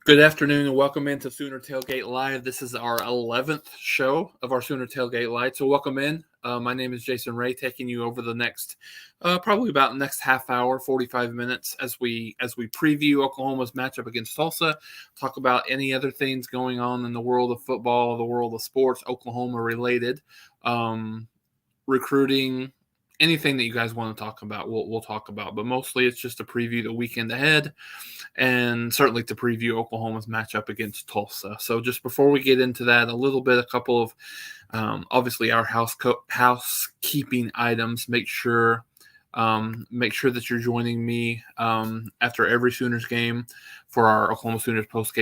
Good afternoon and welcome into Sooner Tailgate Live. This is our 11th show of our Sooner Tailgate Live. So welcome in. My name is Jason Ray, taking you over the next probably about the next half hour, 45 minutes as we preview Oklahoma's matchup against Tulsa, talk about any other things going on in the world of football, the world of sports, Oklahoma related, recruiting, anything that you guys want to talk about, we'll talk about. But mostly it's just to preview the weekend ahead and certainly to preview Oklahoma's matchup against Tulsa. So just before we get into that, a couple of obviously our housekeeping items. Make sure that you're joining me after every Sooners game for our Oklahoma Sooners post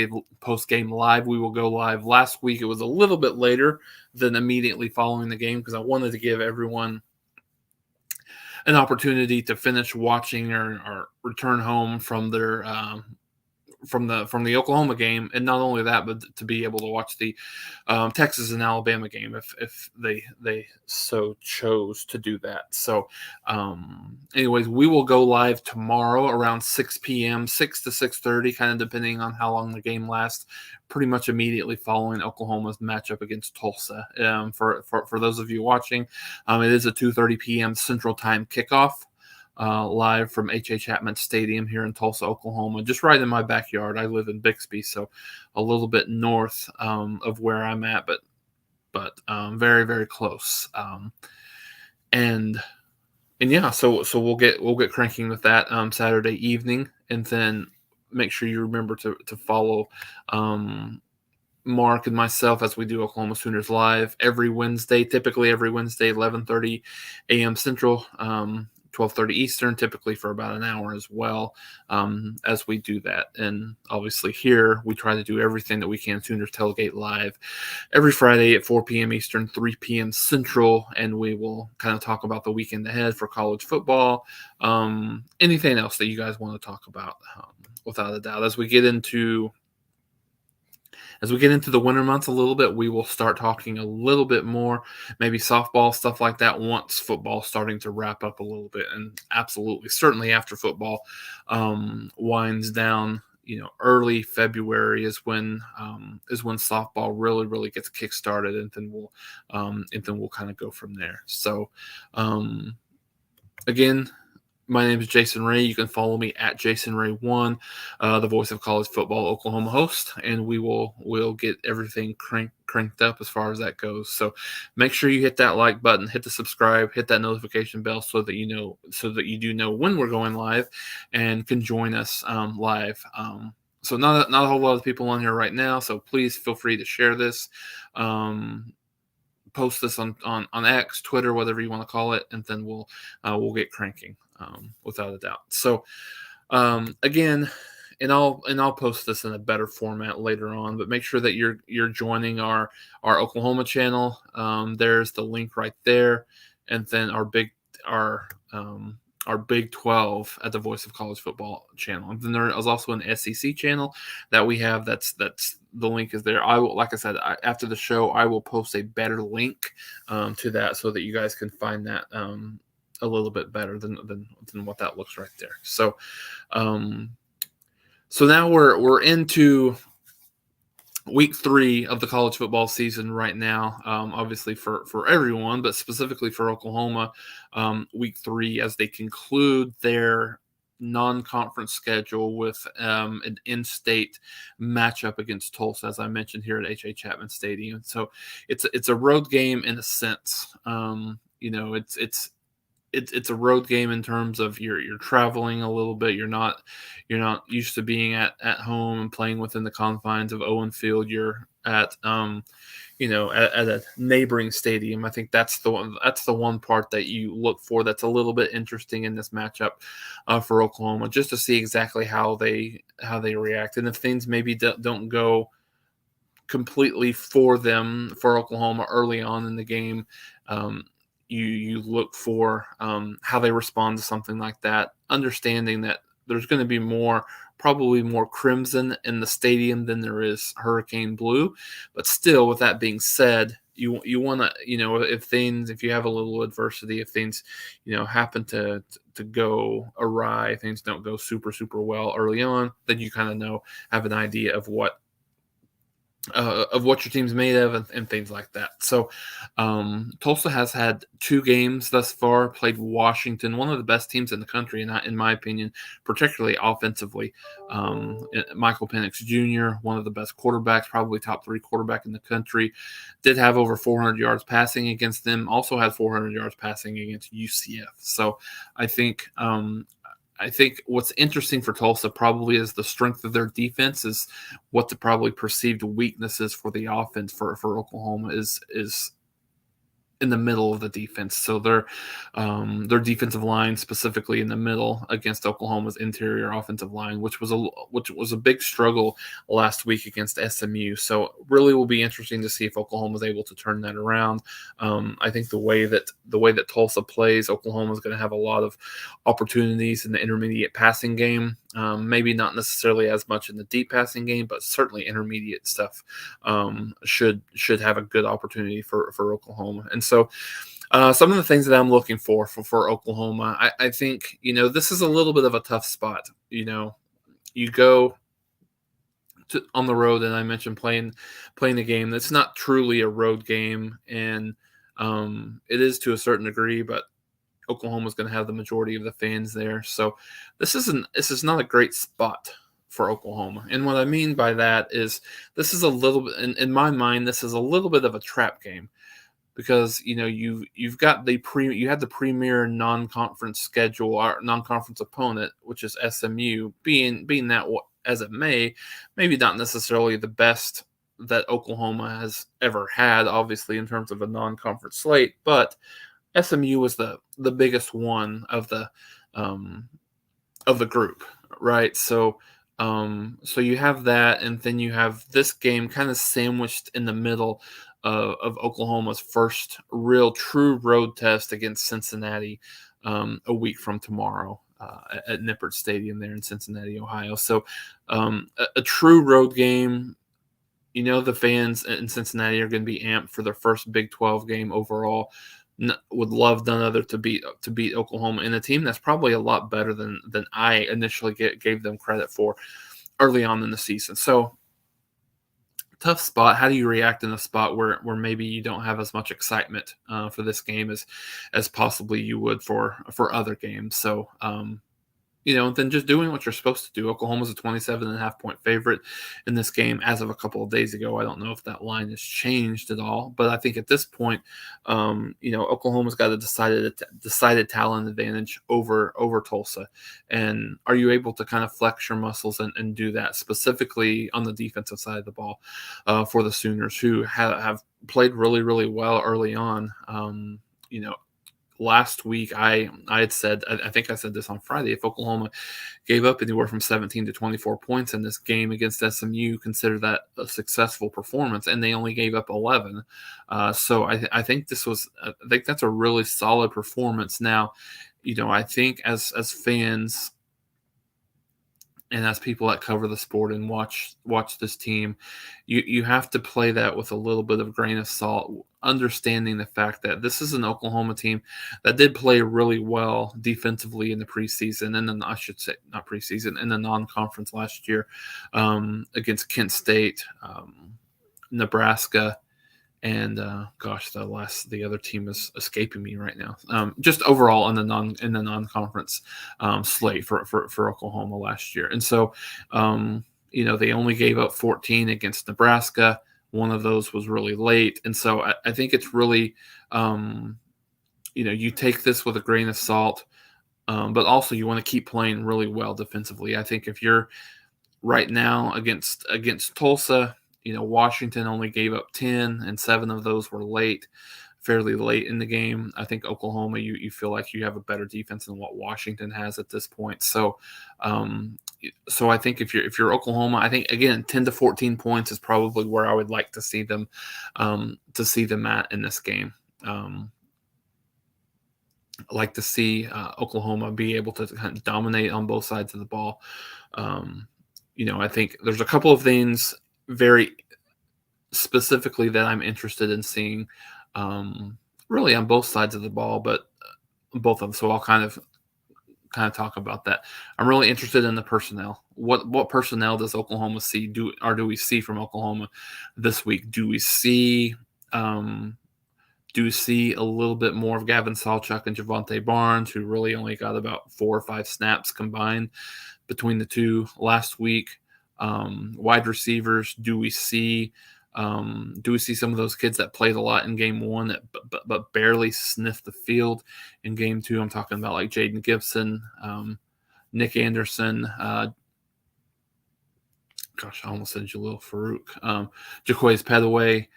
game live. We will go live. Last week it was a little bit later than immediately following the game because I wanted to give everyone an opportunity to finish watching or return home from their from the Oklahoma game, and not only that, but to be able to watch the Texas and Alabama game if they so chose to do that. So, anyways, we will go live tomorrow around 6 p.m., 6 to 6:30, kind of depending on how long the game lasts. Pretty much immediately following Oklahoma's matchup against Tulsa. For those of you watching, it is a 2:30 p.m. Central Time kickoff. Live from H.A. Chapman Stadium here in Tulsa, Oklahoma, just right in my backyard. I live in Bixby, so a little bit north of where I'm at, but very, very close. And yeah, so we'll get cranking with that Saturday evening, and then make sure you remember to follow Mark and myself as we do Oklahoma Sooners Live every Wednesday, typically every Wednesday, 11:30 a.m. Central. 12:30 Eastern, typically for about an hour as well, as we do that. And obviously here we try to do everything that we can. Sooners Tailgate Live every Friday at 4 p.m. Eastern, 3 p.m. Central, and we will kind of talk about the weekend ahead for college football, anything else that you guys want to talk about, without a doubt. As we get into the winter months a little bit, we will start talking a little bit more, maybe softball, stuff like that, once football starting to wrap up a little bit. And absolutely, certainly after football winds down, early February is when softball really gets kickstarted, and then we'll kind of go from there. So again, my name is Jason Ray. You can follow me at JasonRay1, the voice of college football Oklahoma host, and we'll get everything cranked up as far as that goes. So make sure you hit that like button, hit the subscribe, hit that notification bell so that you do know when we're going live and can join us live. So not a whole lot of people on here right now, so please feel free to share this. Post this on X, Twitter, whatever you want to call it, and then we'll get cranking, without a doubt. So again, and I'll post this in a better format later on, but make sure that you're joining our Oklahoma channel. There's the link right there, and then our Big 12 at the Voice of College Football channel. And then there is also an SEC channel that we have. That's the link is there. I will, like I said, after the show, I will post a better link to that so that you guys can find that a little bit better than what that looks right there. So, so now we're into week 3 of the college football season right now, obviously for everyone, but specifically for Oklahoma, week 3 as they conclude their non-conference schedule with an in-state matchup against Tulsa, as I mentioned, here at H.A. Chapman Stadium. So it's a road game in a sense. It's a road game in terms of you're traveling a little bit. You're not used to being at home and playing within the confines of Owen Field. You're at at a neighboring stadium. I think that's the one part that you look for that's a little bit interesting in this matchup for Oklahoma, just to see exactly how they react, and if things maybe don't go completely for Oklahoma early on in the game. You look for how they respond to something like that, understanding that there's going to be probably more crimson in the stadium than there is hurricane blue. But still, with that being said, you want to, if you have a little adversity, if things happen to go awry, things don't go super super well early on, then you kind of have an idea of what your team's made of, and things like that. So, Tulsa has had 2 games thus far, played Washington, one of the best teams in the country, in my opinion, particularly offensively. Michael Penix Jr., one of the best quarterbacks, probably top 3 quarterback in the country, did have over 400 yards passing against them, also had 400 yards passing against UCF. So I think what's interesting for Tulsa probably is the strength of their defense, is what the probably perceived weaknesses for the offense for Oklahoma is in the middle of the defense. So their defensive line, specifically in the middle against Oklahoma's interior offensive line, which was a big struggle last week against SMU. So really will be interesting to see if Oklahoma is able to turn that around. I think the way that Tulsa plays, Oklahoma is going to have a lot of opportunities in the intermediate passing game. Maybe not necessarily as much in the deep passing game, but certainly intermediate stuff should have a good opportunity for Oklahoma. And so some of the things that I'm looking for Oklahoma, I think, this is a little bit of a tough spot. You go on the road, and I mentioned playing a game that's not truly a road game, and it is to a certain degree, but Oklahoma's going to have the majority of the fans there. So this is not a great spot for Oklahoma. And what I mean by that is this is a little bit, in my mind, this is a little bit of a trap game, because you've got you had the premier non-conference schedule, or non-conference opponent, which is SMU, being that as it may, maybe not necessarily the best that Oklahoma has ever had, obviously, in terms of a non-conference slate, but SMU was the biggest one of the group, right? So you have that, and then you have this game kind of sandwiched in the middle of Oklahoma's first real true road test against Cincinnati a week from tomorrow at Nippert Stadium there in Cincinnati, Ohio. So a true road game. The fans in Cincinnati are going to be amped for their first Big 12 game overall. Would love none other to beat Oklahoma, and a team that's probably a lot better than I initially gave them credit for early on in the season. So tough spot. How do you react in a spot where maybe you don't have as much excitement for this game as possibly you would for other games? So then just doing what you're supposed to do. Oklahoma's a 27.5-point favorite in this game as of a couple of days ago. I don't know if that line has changed at all, but I think at this point, Oklahoma's got a decided talent advantage over Tulsa. And are you able to kind of flex your muscles and do that, specifically on the defensive side of the ball for the Sooners, who have played really, really well early on? Last week, I had said, I think I said this on Friday, if Oklahoma gave up anywhere from 17 to 24 points in this game against SMU, consider that a successful performance, and they only gave up 11. So I think that's a really solid performance. Now, I think as fans and as people that cover the sport and watch this team, you have to play that with a little bit of grain of salt, understanding the fact that this is an Oklahoma team that did play really well defensively in the preseason, and then I should say not preseason, in the non-conference last year against Kent State, Nebraska, and the other team is escaping me right now. Just overall in the non-conference slate for Oklahoma last year, and so they only gave up 14 against Nebraska. One of those was really late, and so I think it's really you take this with a grain of salt, but also you want to keep playing really well defensively. I think if you're right now against Tulsa, Washington only gave up 10, and 7 of those were fairly late in the game. I think Oklahoma, you feel like you have a better defense than what Washington has at this point. So, I think if you're Oklahoma, I think again 10 to 14 points is probably where I would like to see them at in this game. Like to see Oklahoma be able to kind of dominate on both sides of the ball. I think there's a couple of things very specifically that I'm interested in seeing, um, really on both sides of the ball, but both of them. So I'll kind of talk about that. I'm really interested in the personnel. What personnel does Oklahoma see do we see from Oklahoma this week? Um, do we see a little bit more of Gavin Sawchuk and Javante Barnes, who really only got about 4 or 5 snaps combined between the two last week? Wide receivers, do we see some of those kids that played a lot in game one that but barely sniffed the field in game two? I'm talking about like Jaden Gibson, Nick Anderson, gosh, I almost said Jalil Farouk, Jaquez Petaway,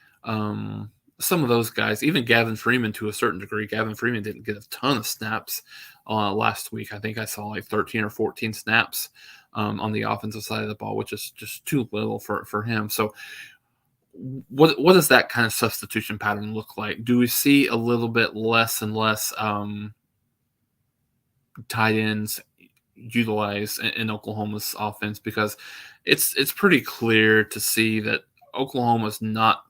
some of those guys, even Gavin Freeman to a certain degree. Gavin Freeman didn't get a ton of snaps last week. I think I saw like 13 or 14 snaps on the offensive side of the ball, which is just too little for him. So what does that kind of substitution pattern look like? Do we see a little bit less and less tight ends utilized in Oklahoma's offense? Because it's pretty clear to see that Oklahoma's not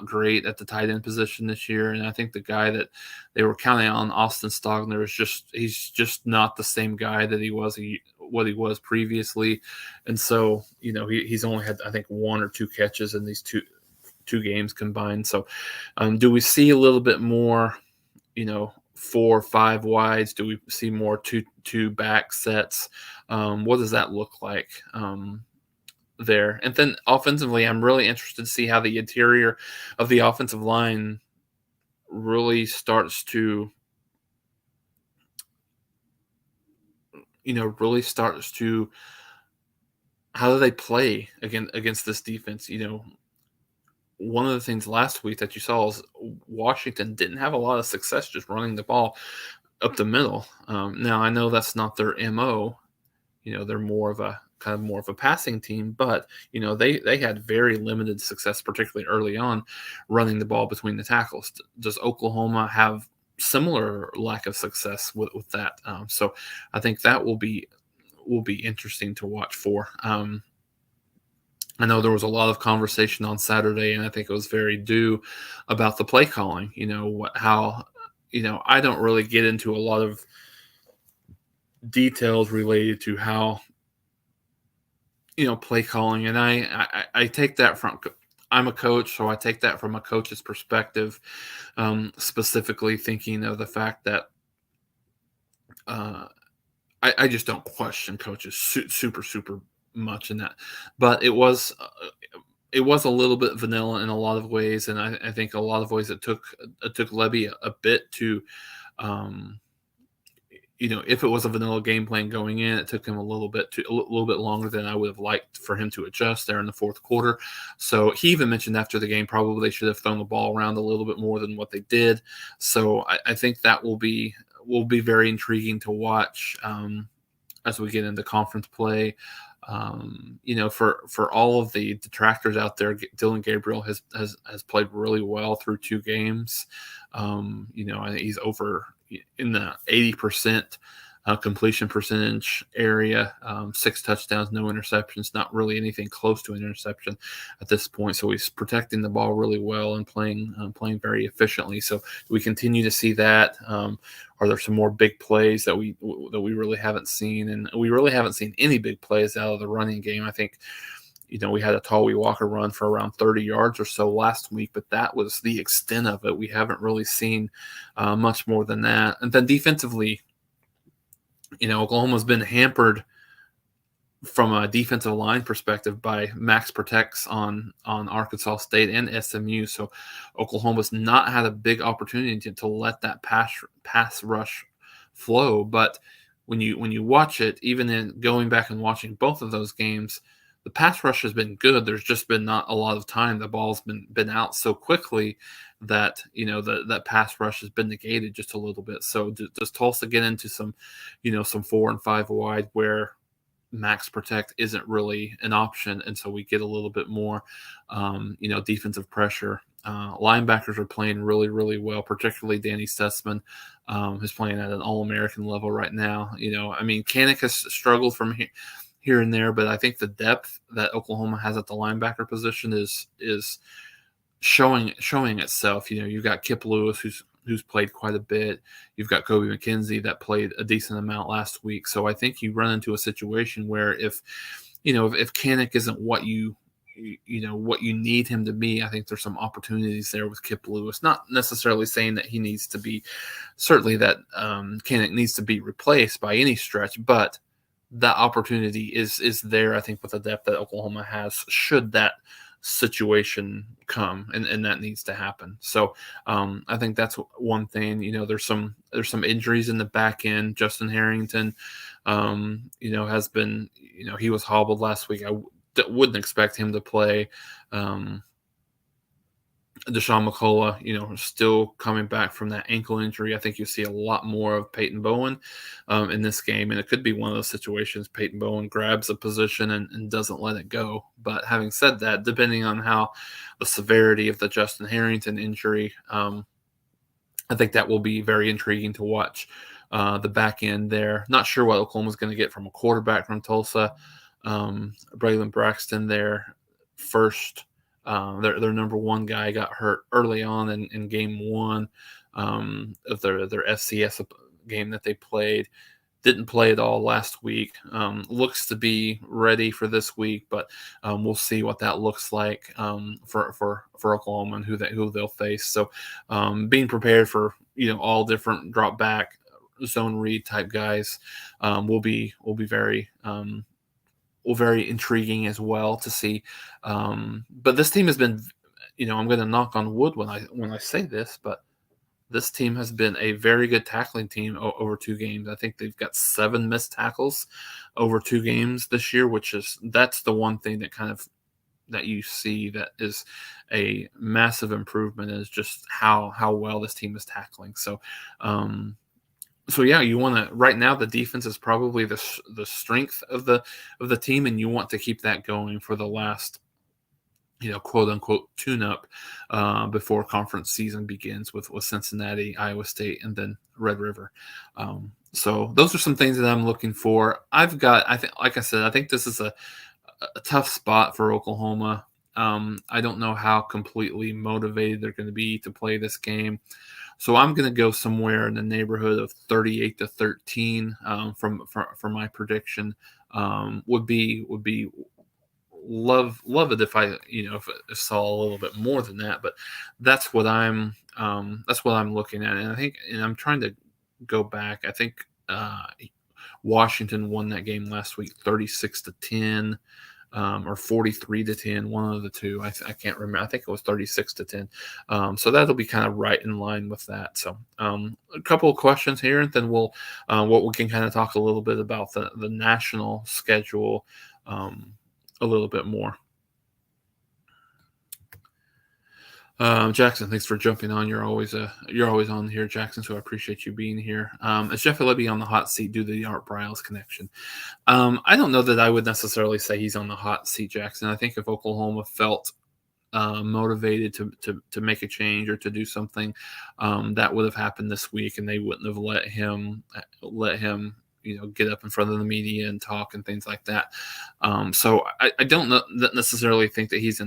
great at the tight end position this year, and I think the guy that they were counting on, Austin Stogner, he's just not the same guy that he was previously, and so he's only had I think 1 or 2 catches in these two games combined. So, do we see a little bit more, 4 or 5 wides? Do we see more two back sets? What does that look like there? And then offensively, I'm really interested to see how the interior of the offensive line really starts to, how do they play against this defense? One of the things last week that you saw is Washington didn't have a lot of success just running the ball up the middle. Now I know that's not their MO. They're more of a passing team, but they had very limited success, particularly early on, running the ball between the tackles. Does Oklahoma have similar lack of success with that? So I think that will be interesting to watch for. I know there was a lot of conversation on Saturday, and I think it was very due about the play calling. I don't really get into a lot of details related to how, play calling, and I take that from. I'm a coach, so I take that from a coach's perspective, specifically thinking of the fact that I just don't question coaches super much in that, but it was a little bit vanilla in a lot of ways, and I think a lot of ways it took Levy a bit to, if it was a vanilla game plan going in, it took him a little bit longer than I would have liked for him to adjust there in the fourth quarter. So he even mentioned after the game probably they should have thrown the ball around a little bit more than what they did. So I think that will be very intriguing to watch as we get into conference play. For all of the detractors out there, Dylan Gabriel has played really well through 2 games. I think he's over in the 80% completion percentage area, 6 touchdowns, no interceptions, not really anything close to an interception at this point. So he's protecting the ball really well and playing very efficiently. So we continue to see that. Are there some more big plays that we really haven't seen? And we really haven't seen any big plays out of the running game. I think, we had a Tawee Walker run for around 30 yards or so last week, but that was the extent of it. We haven't really seen much more than that. And then defensively, Oklahoma's been hampered from a defensive line perspective by max protects on Arkansas State and SMU. So Oklahoma's not had a big opportunity to let that pass rush flow. But when you watch it, even in going back and watching both of those games, the pass rush has been good. There's just been not a lot of time. The ball's been out so quickly that that pass rush has been negated just a little bit. So does Tulsa get into some 4 and 5 wide where max protect isn't really an option, and so we get a little bit more defensive pressure. Linebackers are playing really, really well, particularly Danny Sussman, who's playing at an All-American level right now. Kanik has struggled from here and there, but I think the depth that Oklahoma has at the linebacker position is showing itself. You've got Kip Lewis who's played quite a bit. You've got Kobe McKenzie that played a decent amount last week. So I think you run into a situation where if Kanak isn't what you need him to be, I think there's some opportunities there with Kip Lewis. Not necessarily saying that he needs to be, certainly that Kanak needs to be replaced by any stretch, but that opportunity is there, I think, with the depth that Oklahoma has, should that situation come, and that needs to happen. So I think that's one thing. There's some injuries in the back end. Justin Harrington, has been, he was hobbled last week. Wouldn't expect him to play. Deshaun McCullough, still coming back from that ankle injury. I think you see a lot more of Peyton Bowen in this game, and it could be one of those situations Peyton Bowen grabs a position and doesn't let it go. But having said that, depending on how the severity of the Justin Harrington injury, I think that will be very intriguing to watch the back end there. Not sure what Oklahoma's going to get from a quarterback from Tulsa. Braylon Braxton, their first, their number one guy, got hurt early on in game one of their FCS game that they played. Didn't play at all last week. Looks to be ready for this week, but we'll see what that looks like for Oklahoma and who they'll face. So being prepared for all different drop back zone read type guys will be very very intriguing as well to see. But this team has been, I'm going to knock on wood when I say this, but this team has been a very good tackling team over 2 games. I think they've got 7 missed tackles over 2 games this year, that's the one thing that you see that is a massive improvement, is just how well this team is tackling. So, yeah, you want to, right now the defense is probably the strength of the team, and you want to keep that going for the last, quote unquote tune up before conference season begins with Cincinnati, Iowa State, and then Red River. So those are some things that I'm looking for. I think, like I said, I think this is a tough spot for Oklahoma. I don't know how completely motivated they're going to be to play this game. So I'm going to go somewhere in the neighborhood of 38-13 for my prediction. Would be love it if if I saw a little bit more than that, but that's what I'm looking at. And I think, and I'm trying to go back. I think Washington won that game last week 36-10. Or 43-10, one of the two. I can't remember. I think it was 36-10. So that'll be kind of right in line with that. So a couple of questions here, and then we can kind of talk a little bit about the national schedule a little bit more. Jackson, thanks for jumping on. You're always on here, Jackson. So I appreciate you being here. Is Jeff Lebby on the hot seat due to the Art Briles connection? I don't know that I would necessarily say he's on the hot seat, Jackson. I think if Oklahoma felt motivated to make a change or to do something, that would have happened this week, and they wouldn't have let him get up in front of the media and talk and things like that. So I don't necessarily think that he's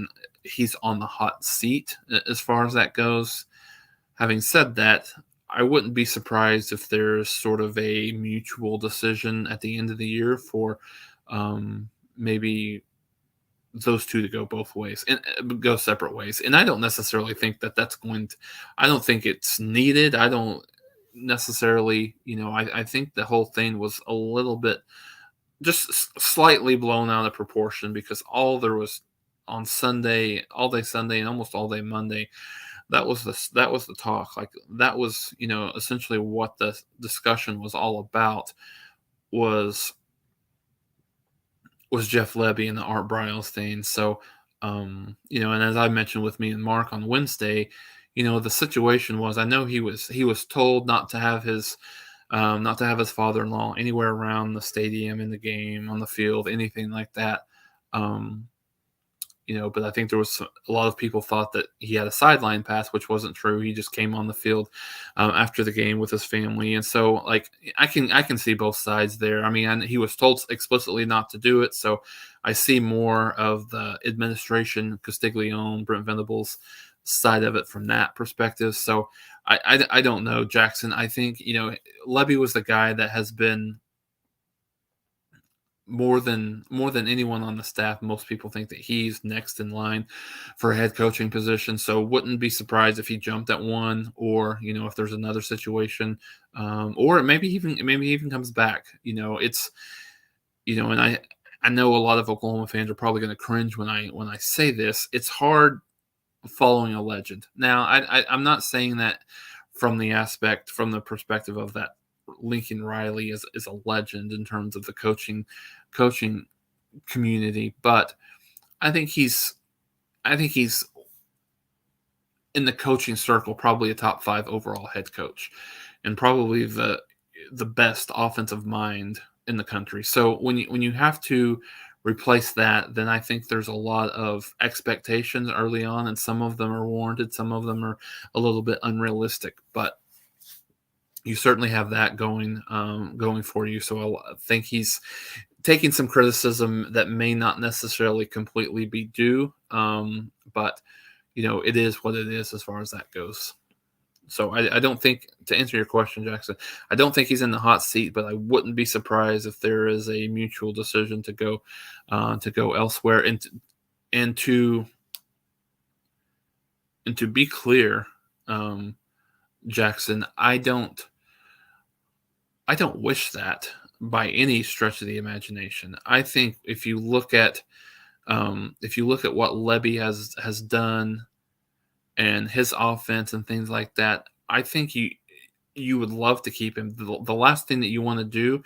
on the hot seat as far as that goes. Having said that, I wouldn't be surprised if there's sort of a mutual decision at the end of the year for maybe those two to go both ways and go separate ways. And I don't necessarily think that that's I don't think it's needed. I don't necessarily, I think the whole thing was a little bit just slightly blown out of proportion, because all there was on Sunday, all day Sunday and almost all day Monday, that was the talk. Like, that was, essentially what the discussion was all about, was Jeff Lebby and the Art Briles thing. So, and as I mentioned with me and Mark on Wednesday, the situation was, I know he was told not to have his father-in-law anywhere around the stadium, in the game, on the field, anything like that. But I think there was a lot of people thought that he had a sideline pass, which wasn't true. He just came on the field after the game with his family. And so, like, I can see both sides there. I mean, he was told explicitly not to do it. So I see more of the administration, Castiglione, Brent Venables, side of it from that perspective. So I don't know, Jackson. I think, Levy was the guy that has been more than anyone on the staff. Most people think that he's next in line for a head coaching position. So wouldn't be surprised if he jumped at one, or if there's another situation, or maybe even comes back. And I know a lot of Oklahoma fans are probably going to cringe when I say this. It's hard following a legend. Now, I'm not saying that from the perspective of that Lincoln Riley is a legend in terms of the coaching community, but I think he's I think he's in the coaching circle probably a top 5 overall head coach, and probably the best offensive mind in the country. So when you have to replace that, then I think there's a lot of expectations early on, and some of them are warranted, some of them are a little bit unrealistic, but you certainly have that going for you. So I think he's taking some criticism that may not necessarily completely be due, but it is what it is as far as that goes. So I don't think, to answer your question, Jackson, I don't think he's in the hot seat, but I wouldn't be surprised if there is a mutual decision to go elsewhere. And to be clear, Jackson, I don't wish that by any stretch of the imagination. I think if you look at what Levy has done and his offense and things like that, I think you would love to keep him. The last thing that you want to do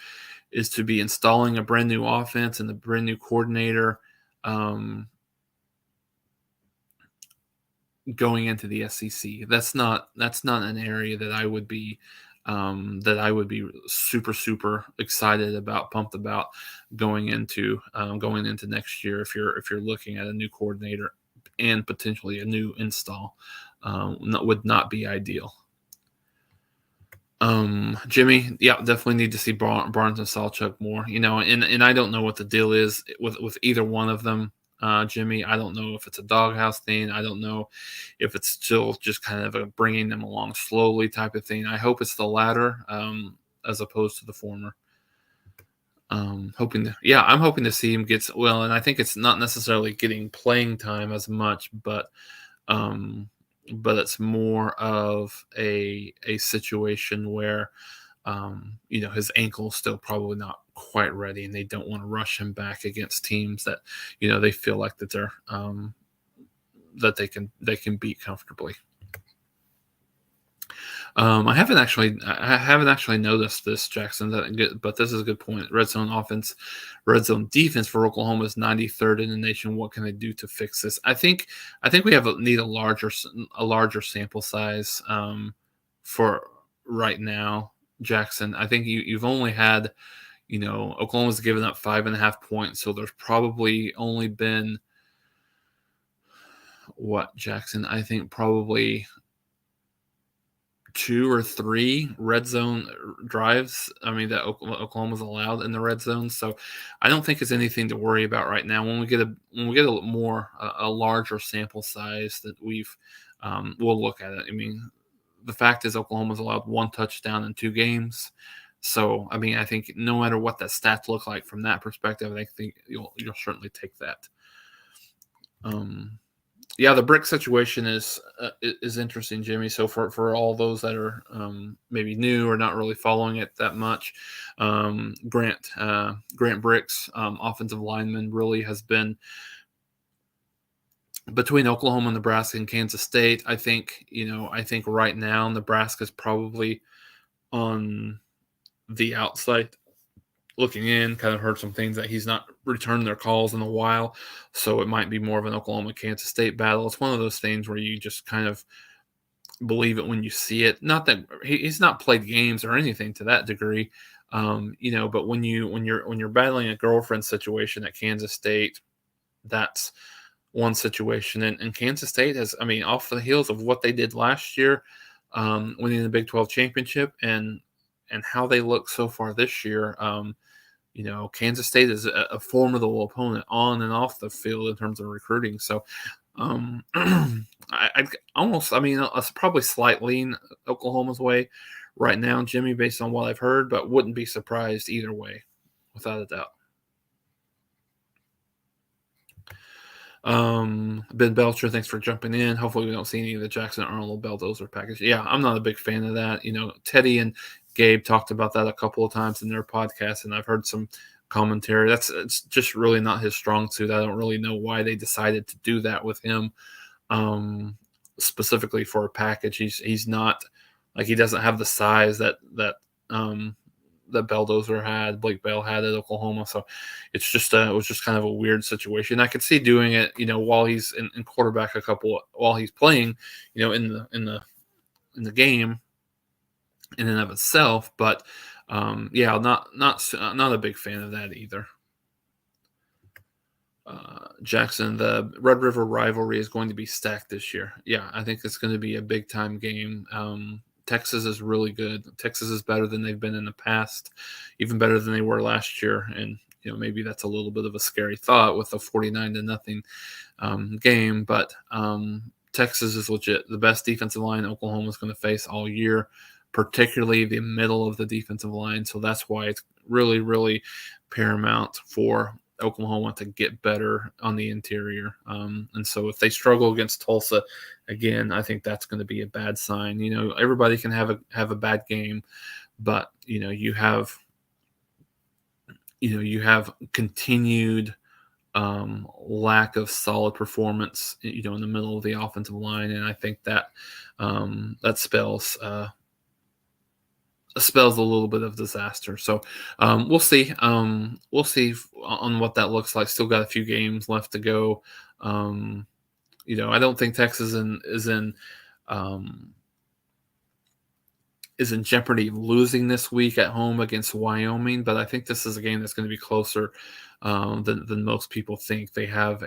is to be installing a brand new offense and a brand new coordinator, going into the SEC. That's not an area that I would be super super excited about, pumped about going into next year. If you're looking at a new coordinator and potentially a new install, would not be ideal. Jimmy, yeah, definitely need to see Barnes and Salchuk more. And I don't know what the deal is with either one of them. Jimmy, I don't know if it's a doghouse thing. I don't know if it's still just kind of a bringing them along slowly type of thing. I hope it's the latter, as opposed to the former. I'm hoping to see him get well, and I think it's not necessarily getting playing time as much, um, but it's more of a situation where his ankle's still probably not quite ready, and they don't want to rush him back against teams that they feel like that they're that they can beat comfortably. I haven't actually noticed this, Jackson, but this is a good point. Red zone defense for Oklahoma is 93rd in the nation. What can they do to fix this? I think we need a larger sample size for right now, Jackson. I think you've only had, Oklahoma's given up 5.5 points, so there's probably only been what, Jackson? I think probably 2 or 3 red zone drives. I mean, that Oklahoma's allowed in the red zone. So I don't think it's anything to worry about right now. When we get a larger sample size that we'll look at it. I mean, the fact is Oklahoma's allowed 1 touchdown in 2 games. So, I mean, I think no matter what that stats look like from that perspective, I think you'll certainly take that. Yeah, the brick situation is interesting, Jimmy. So for all those that are maybe new or not really following it that much, Grant Bricks, offensive lineman, really has been between Oklahoma, Nebraska, and Kansas State. I think right now Nebraska's probably on the outside looking in. Kind of heard some things that he's not returned their calls in a while, so it might be more of an Oklahoma-Kansas State battle. It's one of those things where you just kind of believe it when you see it. Not that he's not played games or anything to that degree, but when you're battling a girlfriend situation at Kansas State, that's one situation. And Kansas State has, I mean, off the heels of what they did last year, winning the Big 12 championship, and how they look so far this year. Kansas State is a formidable opponent on and off the field in terms of recruiting. So I almost, I mean, it's probably slight lean Oklahoma's way right now, Jimmy, based on what I've heard, but wouldn't be surprised either way, without a doubt. Ben Belcher, thanks for jumping in. Hopefully, we don't see any of the Jackson Arnold Bulldozer package. Yeah, I'm not a big fan of that. Teddy and Gabe talked about that a couple of times in their podcast, and I've heard some commentary. It's just really not his strong suit. I don't really know why they decided to do that with him, specifically for a package. He's not like he doesn't have the size um, that Belldozer had, Blake Bell had at Oklahoma. So it was just kind of a weird situation. I could see doing it, while he's in quarterback while he's playing, in the game in and of itself. But yeah, not a big fan of that either. Jackson, the Red River rivalry is going to be stacked this year. Yeah, I think it's going to be a big time game. Texas is really good. Texas is better than they've been in the past, even better than they were last year. And maybe that's a little bit of a scary thought with a 49-0 game. But Texas is legit. The best defensive line Oklahoma is going to face all year, particularly the middle of the defensive line. So that's why it's really, really paramount for Oklahoma to get better on the interior. And so if they struggle against Tulsa, again, I think that's going to be a bad sign. Everybody can have a bad game, but you have continued lack of solid performance, in the middle of the offensive line, and I think that that spells a little bit of disaster. So we'll see. We'll see on what that looks like. Still got a few games left to go. I don't think Texas is in jeopardy of losing this week at home against Wyoming, but I think this is a game that's going to be closer than most people think. They have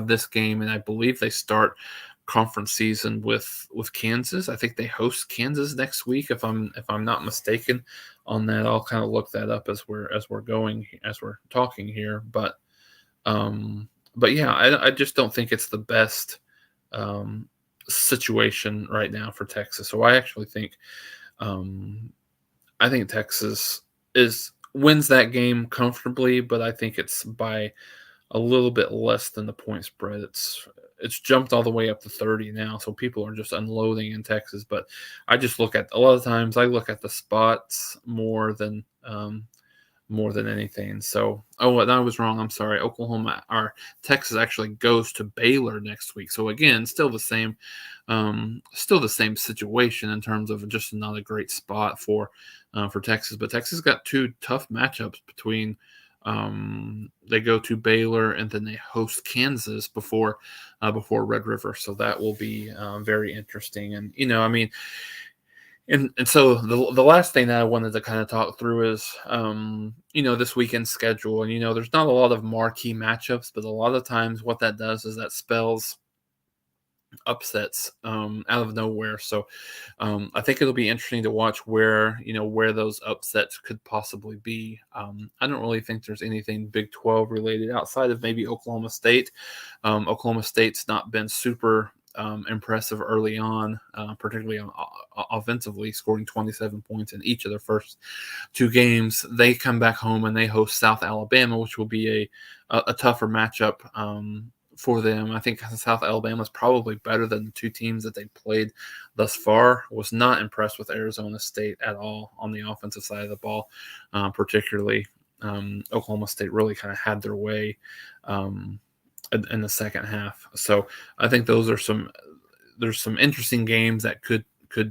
this game, and I believe they start conference season with Kansas. I think they host Kansas next week, if I'm not mistaken on that. I'll kind of look that up as we're talking here. But yeah, I just don't think it's the best situation right now for Texas. So I actually think Texas wins that game comfortably, but I think it's by a little bit less than the point spread. It's jumped all the way up to 30 now, so people are just unloading in Texas. But I just look at, a lot of times I look at the spots more than anything. So, and I was wrong. I'm sorry. Texas actually goes to Baylor next week. So again, still the same situation in terms of just not a great spot for Texas. But Texas got two tough matchups between. They go to Baylor and then they host Kansas before Red River. So that will be very interesting. And And so the last thing that I wanted to kind of talk through is, this weekend schedule. And, there's not a lot of marquee matchups, but a lot of times what that does is that spells upsets out of nowhere. So I think it'll be interesting to watch where those upsets could possibly be. I don't really think there's anything Big 12 related outside of maybe Oklahoma State. Oklahoma State's not been super impressive early on, particularly offensively, scoring 27 points in each of their first two games. They come back home and they host South Alabama, which will be a tougher matchup for them. I think South Alabama is probably better than the two teams that they played thus far. Was not impressed with Arizona State at all on the offensive side of the ball, particularly. Oklahoma State really kind of had their way in the second half. So I think there's some interesting games that could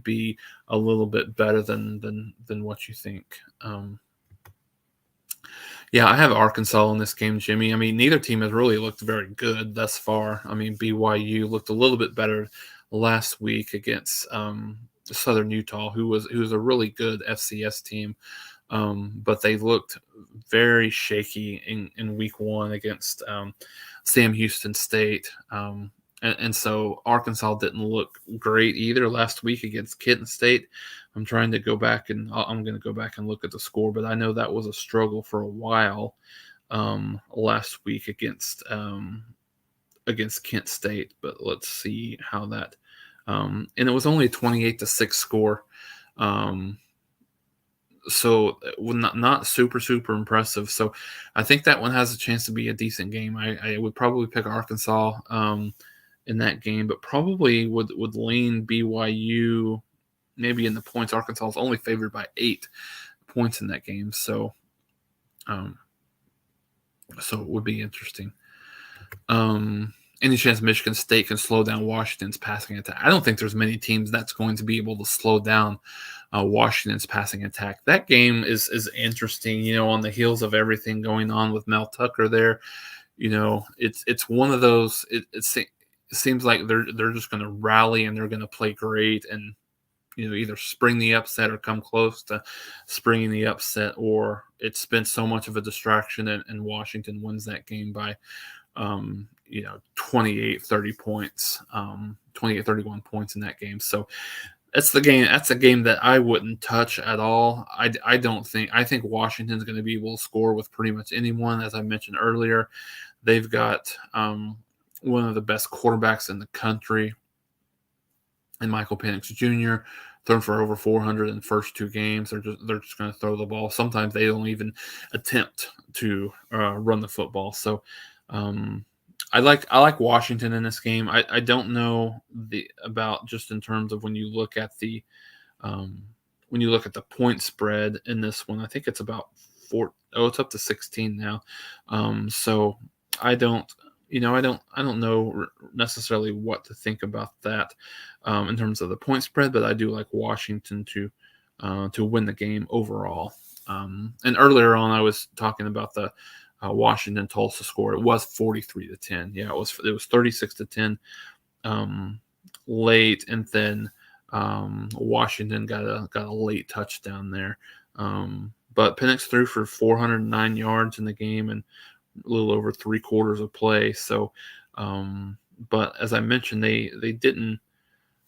be a little bit better than what you think. Yeah, I have Arkansas in this game, Jimmy. I mean, neither team has really looked very good thus far. I mean, BYU looked a little bit better last week against Southern Utah, who was a really good FCS team, but they looked very shaky in week one against Sam Houston State. And so Arkansas didn't look great either last week against Kent State. I'm trying to go back I'm going to go back and look at the score, but I know that was a struggle for a while last week against against Kent State, but let's see how that. And it was only a 28-6 score. So not super impressive. So I think that one has a chance to be a decent game. I would probably pick Arkansas in that game, but probably would lean BYU maybe in the points. Arkansas is only favored by 8 points in that game, so it would be interesting. Any chance Michigan State can slow down Washington's passing attack? I don't think there's many teams that's going to be able to slow down Washington's passing attack. That game is interesting, on the heels of everything going on with Mel Tucker there. It's one of those. It seems like they're just going to rally and they're going to play great and either spring the upset or come close to springing the upset, or it's been so much of a distraction and Washington wins that game by 28, 30 points, 28, 31 points in that game. So that's a game that I wouldn't touch at all. I think Washington's going to be able to score with pretty much anyone. As I mentioned earlier, they've got one of the best quarterbacks in the country, and Michael Penix Jr. thrown for over 400 in the first 2 games. They're just going to throw the ball. Sometimes they don't even attempt to run the football. So I like Washington in this game. I don't know about just in terms of when you look at the point spread in this one. I think it's about 4. Oh, it's up to 16 now. So I don't know necessarily what to think about that in terms of the point spread, but I do like Washington to win the game overall. And earlier on, I was talking about the Washington Tulsa score. It was 43-10. Yeah, it was 36-10 late, and then Washington got a late touchdown there. But Penix threw for 409 yards in the game and a little over 3 quarters of play. So, but as I mentioned, they didn't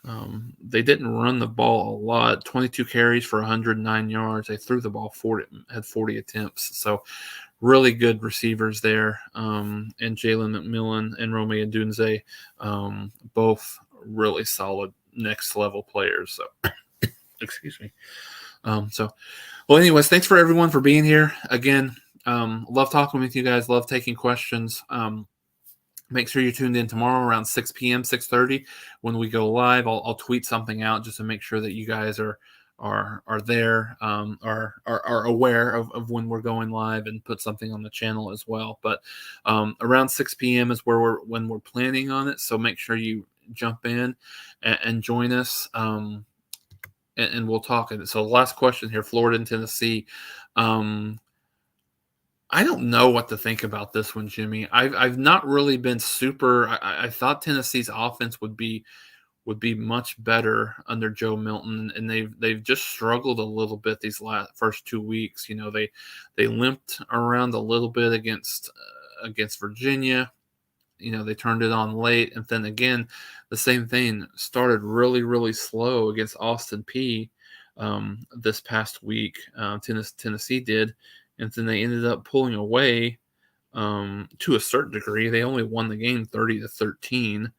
run the ball a lot. 22 carries for 109 yards. They threw the ball 40 attempts. So really good receivers there. And Jalen McMillan and Romeo Dunze, both really solid next level players. So excuse me. Well, anyways, thanks for everyone for being here again. Love talking with you guys. Love taking questions. Make sure you're tuned in tomorrow around 6 p.m., 6:30 when we go live. I'll tweet something out just to make sure that you guys are there, are aware of when we're going live, and put something on the channel as well. But around 6 p.m. is when we're planning on it. So make sure you jump in and join us. And we'll talk. So last question here, Florida and Tennessee. I don't know what to think about this one, Jimmy. I've not really been super. I thought Tennessee's offense would be much better under Joe Milton, and they've just struggled a little bit these first 2 weeks. They limped around a little bit against Virginia. They turned it on late, and then again, the same thing, started really slow against Austin Peay this past week. Tennessee did, and then they ended up pulling away to a certain degree. They only won the game 30-13,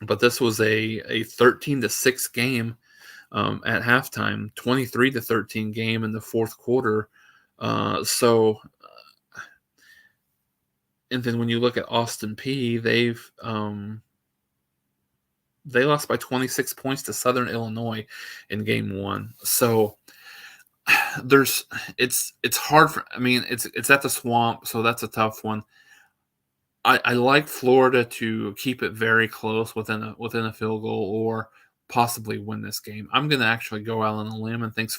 but this was a 13-6 game at halftime, 23-13 game in the fourth quarter. And then when you look at Austin Peay, they lost by 26 points to Southern Illinois in game 1. So it's hard it's at the Swamp, so that's a tough one. I like Florida to keep it very close within a field goal, or possibly win this game. I'm going to actually go out on a limb and think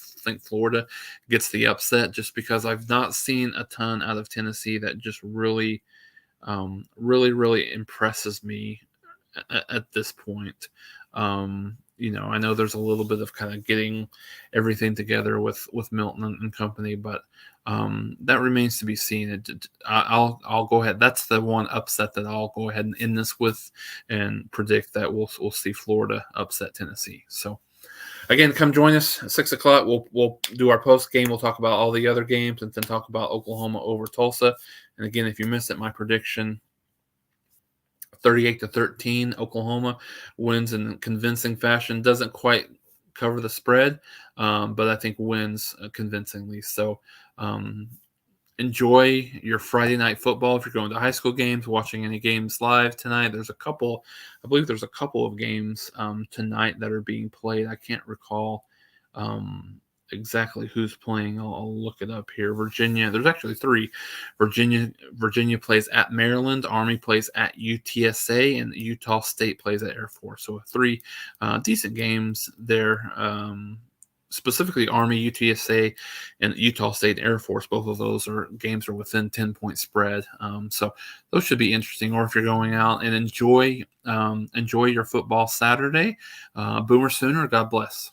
Florida gets the upset, just because I've not seen a ton out of Tennessee that just really impresses me at this point. I know there's a little bit of kind of getting everything together with Milton and company, but that remains to be seen. I'll go ahead. That's the one upset that I'll go ahead and end this with, and predict that we'll see Florida upset Tennessee. So again, come join us at 6 o'clock. We'll do our post game. We'll talk about all the other games, and then talk about Oklahoma over Tulsa. And again, if you missed it, my prediction 38-13. Oklahoma wins in convincing fashion. Doesn't quite cover the spread, but I think wins convincingly. So um, enjoy your Friday night football. If you're going to high school games, watching any games live tonight, there's a couple. I believe there's a couple of games tonight that are being played. I can't recall um, exactly who's playing. I'll look it up here. Virginia. There's actually three. Virginia plays at Maryland. Army plays at UTSA, and Utah State plays at Air Force. So three decent games there. Specifically Army, UTSA, and Utah State Air Force. Both of those games are within 10-point spread. So those should be interesting. Or if you're going out and enjoy your football Saturday, Boomer Sooner, God bless.